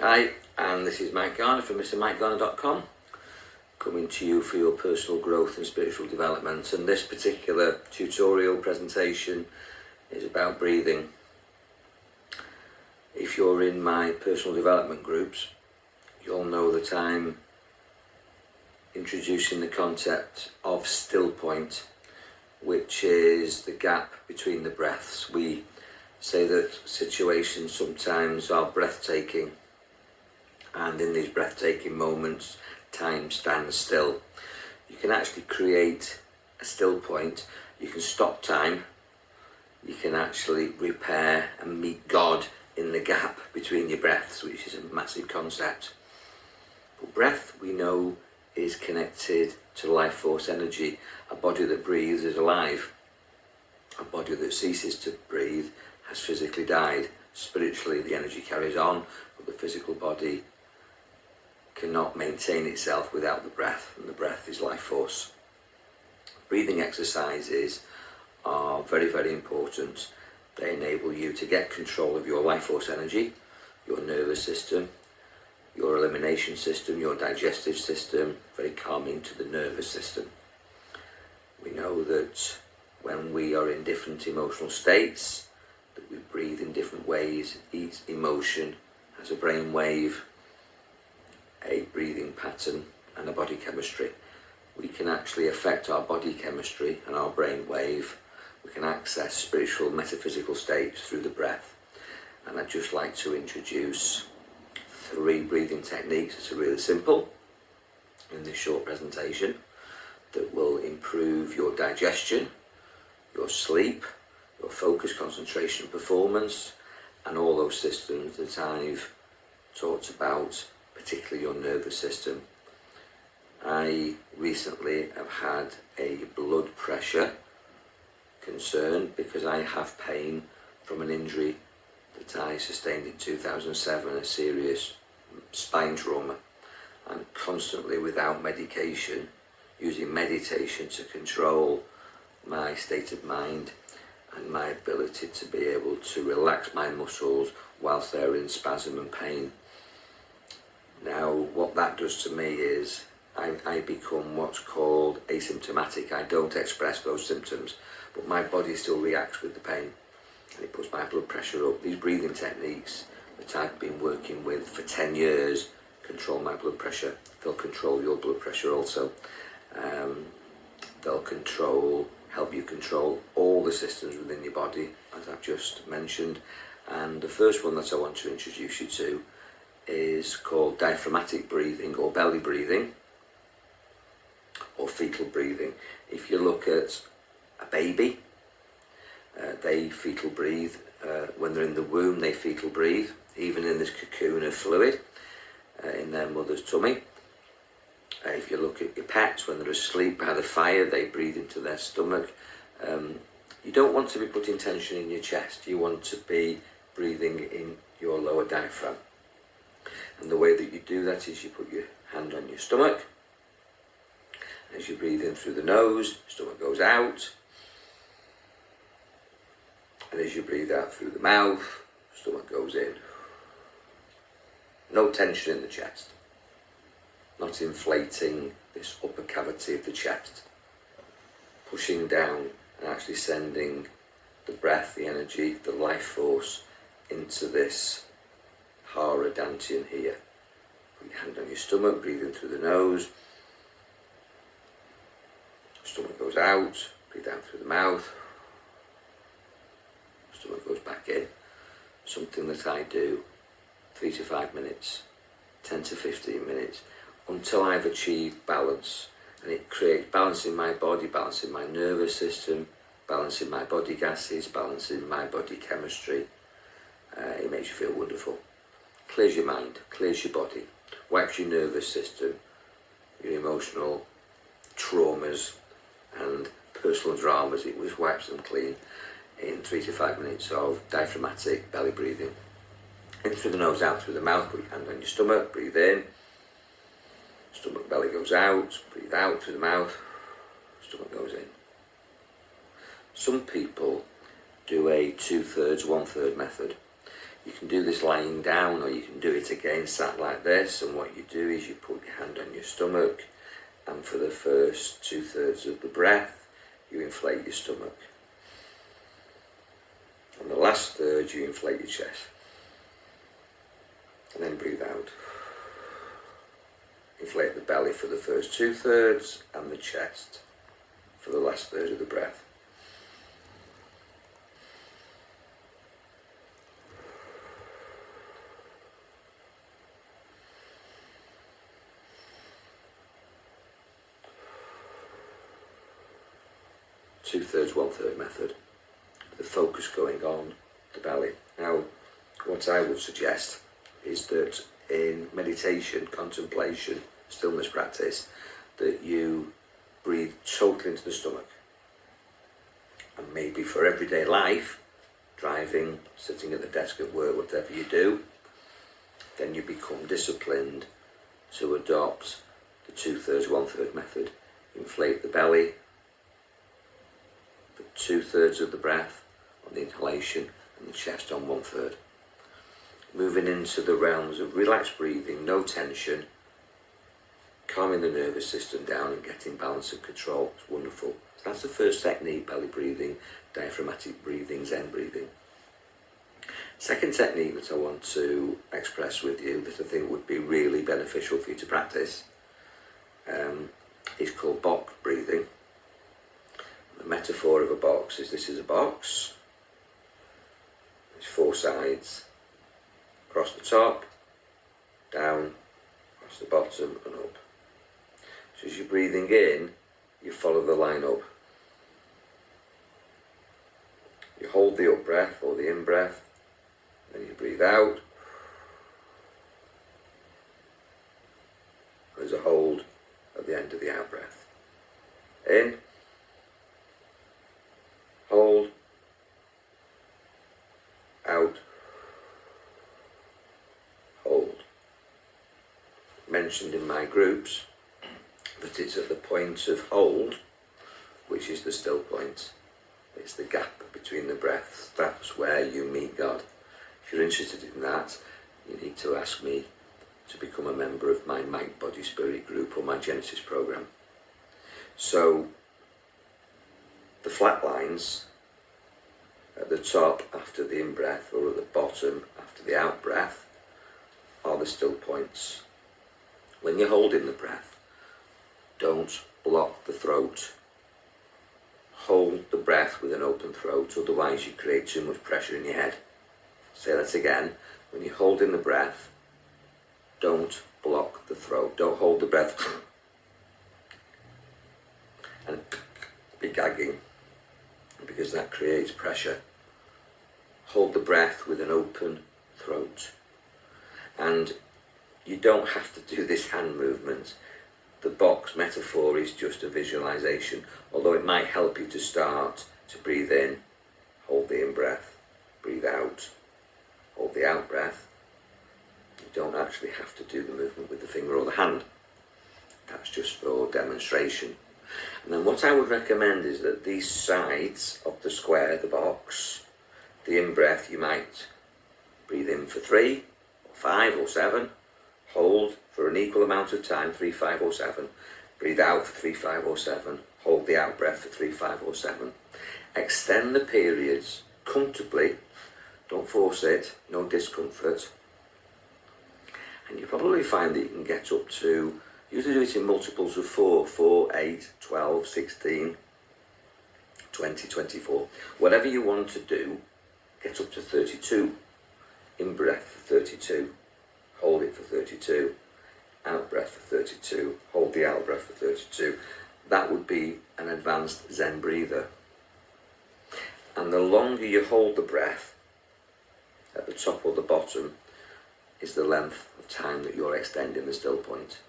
Hi, and this is Mike Garner from MrMikeGarner.com, coming to you for your personal growth and spiritual development. And this particular tutorial presentation is about breathing. If you're in my personal development groups, you'll know that I'm introducing the concept of still point, which is the gap between the breaths. We say that situations sometimes are breathtaking, and in these breathtaking moments, time stands still. You can actually create a still point. You can stop time. You can actually repair and meet God in the gap between your breaths, which is a massive concept. But breath, we know, is connected to life force energy. A body that breathes is alive. A body that ceases to breathe has physically died. Spiritually, the energy carries on, but the physical body cannot maintain itself without the breath, and the breath is life force. Breathing exercises are very, very important. They enable you to get control of your life force energy, your nervous system, your elimination system, your digestive system, very calming to the nervous system. We know that when we are in different emotional states, that we breathe in different ways. Each emotion has a brain wave, a breathing pattern, and a body chemistry. We can actually affect our body chemistry and our brain wave. We can access spiritual, metaphysical states through the breath. And I'd just like to introduce 3 breathing techniques that are really simple in this short presentation that will improve your digestion, your sleep, your focus, concentration, performance, and all those systems that I've talked about, particularly your nervous system. I recently have had a blood pressure concern because I have pain from an injury that I sustained in 2007, a serious spine trauma. I'm constantly without medication, using meditation to control my state of mind and my ability to be able to relax my muscles whilst they're in spasm and pain. Now, what that does to me is I become what's called asymptomatic. I don't express those symptoms, but my body still reacts with the pain, and it puts my blood pressure up. These breathing techniques that I've been working with for 10 years control my blood pressure. They'll control your blood pressure also. They'll help you control all the systems within your body, as I've just mentioned. And the first one that I want to introduce you to is called diaphragmatic breathing, or belly breathing, or fetal breathing. If you look at a baby, they fetal breathe. When they're in the womb, they fetal breathe, even in this cocoon of fluid in their mother's tummy. If you look at your pets, when they're asleep by the fire, they breathe into their stomach. You don't want to be putting tension in your chest. You want to be breathing in your lower diaphragm. And the way that you do that is you put your hand on your stomach. As you breathe in through the nose, stomach goes out. And as you breathe out through the mouth, stomach goes in. No tension in the chest. Not inflating this upper cavity of the chest. Pushing down and actually sending the breath, the energy, the life force into this hara dantian here. Put your hand on your stomach, breathe in through the nose. Stomach goes out, breathe out through the mouth. Stomach goes back in. Something that I do 3 to 5 minutes, 10 to 15 minutes, until I've achieved balance. And it creates balance in my body, balance in my nervous system, balance in my body gases, balance in my body chemistry. It makes you feel wonderful. Clears your mind, clears your body, wipes your nervous system, your emotional traumas and personal dramas. It just wipes them clean in 3 to 5 minutes of diaphragmatic belly breathing. In through the nose, out through the mouth. Put your hand on your stomach, breathe in. Stomach, belly goes out, breathe out through the mouth. Stomach goes in. Some people do a 2/3, 1/3 method. You can do this lying down, or you can do it again sat like this, and what you do is you put your hand on your stomach, and for the first 2/3 of the breath you inflate your stomach, and the last third you inflate your chest, and then breathe out. Inflate the belly for the first 2/3 and the chest for the last third of the breath. Two-thirds, one-third method. The focus going on the belly. Now, what I would suggest is that in meditation, contemplation, stillness practice, that you breathe totally into the stomach. And maybe for everyday life, driving, sitting at the desk at work, whatever you do, then you become disciplined to adopt the two-thirds, one-third method. Inflate the belly for 2/3 of the breath on the inhalation, and the chest on 1/3. Moving into the realms of relaxed breathing, no tension, calming the nervous system down and getting balance and control. It's wonderful. So that's the first technique: belly breathing, diaphragmatic breathing, Zen breathing. Second technique that I want to express with you, that I think would be really beneficial for you to practice, is called box breathing. The metaphor of a box is, this is a box. There's 4 sides. Across the top, down, across the bottom and up. So as you're breathing in, you follow the line up. You hold the up breath or the in breath, then you breathe out. There's a hold at the end of the out breath. In, hold, out, hold. Mentioned in my groups that it's at the point of hold, which is the still point. It's the gap between the breaths. That's where you meet God. If you're interested in that, you need to ask me to become a member of my Mind, Body, Spirit group or my Genesis program. So the flat lines at the top after the in-breath, or at the bottom after the out-breath, are the still points. When you're holding the breath, don't block the throat. Hold the breath with an open throat, otherwise you create too much pressure in your head. Say that again. When you're holding the breath, don't block the throat. Don't hold the breath and be gagging, because that creates pressure. Hold the breath with an open throat. And you don't have to do this hand movement. The box metaphor is just a visualization, although it might help you to start to breathe in, hold the in-breath, breathe out, hold the out-breath. You don't actually have to do the movement with the finger or the hand. That's just for demonstration. And then what I would recommend is that these sides of the square, the box, the in-breath, you might breathe in for 3, or 5 or 7, hold for an equal amount of time, 3, 5 or 7, breathe out for 3, 5 or 7, hold the out-breath for 3, 5 or 7. Extend the periods comfortably, don't force it, no discomfort. And you probably find that you can get up to, usually do it in multiples of 4, 4, 8, 12, 16, 20, 24. Whatever you want to do, get up to 32. In-breath for 32, hold it for 32, out-breath for 32, hold the out-breath for 32. That would be an advanced Zen breather. And the longer you hold the breath, at the top or the bottom, is the length of time that you're extending the still point.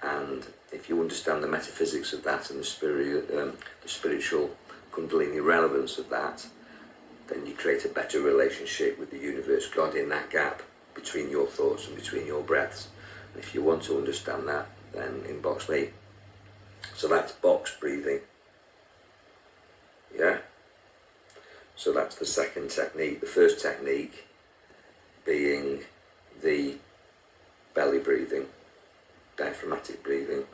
And if you understand the metaphysics of that and the spiritual Kundalini relevance of that, then you create a better relationship with the universe, God, in that gap between your thoughts and between your breaths. And if you want to understand that, then inbox me. So that's box breathing. Yeah? So that's the second technique. The first technique being the belly breathing, diaphragmatic breathing.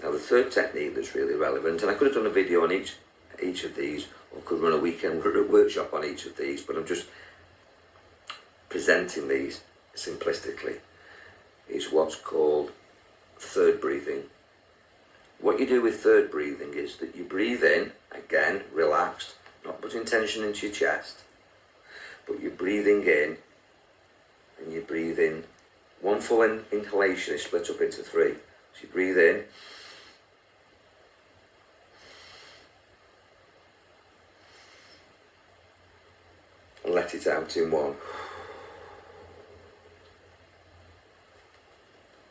Now the third technique that's really relevant, and I could have done a video on each of these, or could run a weekend workshop on each of these, but I'm just presenting these simplistically, is what's called third breathing. What you do with third breathing is that you breathe in, again, relaxed, not putting tension into your chest, but you're breathing in, and you breathe in, one full inhalation is split up into three. So you breathe in, and let it out in one.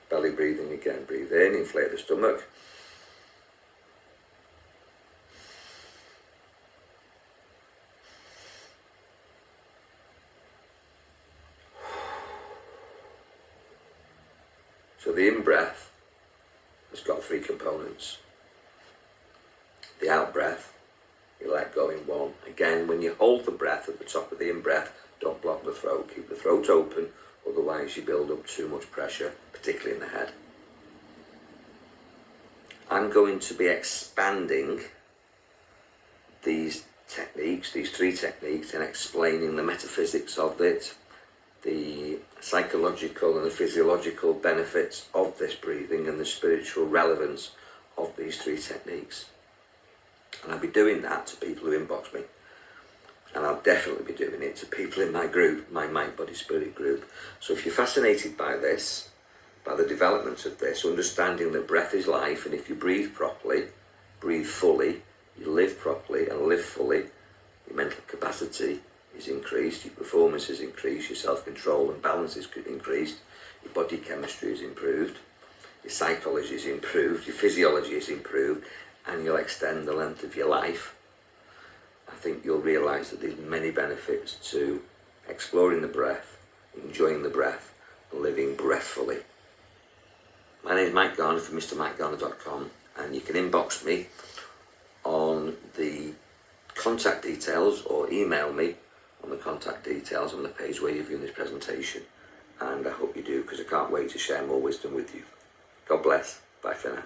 Belly breathing again, breathe in, inflate the stomach. So the in-breath has got three components. The out-breath, you let go in one. Again, when you hold the breath at the top of the in-breath, don't block the throat, keep the throat open, otherwise you build up too much pressure, particularly in the head. I'm going to be expanding these techniques, these three techniques, and explaining the metaphysics of it, the psychological and the physiological benefits of this breathing, and the spiritual relevance of these three techniques. And I'll be doing that to people who inbox me. And I'll definitely be doing it to people in my group, my Mind, Body, Spirit group. So if you're fascinated by this, by the development of this, understanding that breath is life, and if you breathe properly, breathe fully, you live properly and live fully, your mental capacity is increased, your performance is increased, your self-control and balance is increased, your body chemistry is improved, your psychology is improved, your physiology is improved, and you'll extend the length of your life. I think you'll realise that there's many benefits to exploring the breath, enjoying the breath, and living breathfully. My name is Mike Garner from MrMikeGarner.com, and you can inbox me on the contact details or email me on the contact details on the page where you're viewing this presentation. And I hope you do, because I can't wait to share more wisdom with you. God bless. Bye for now.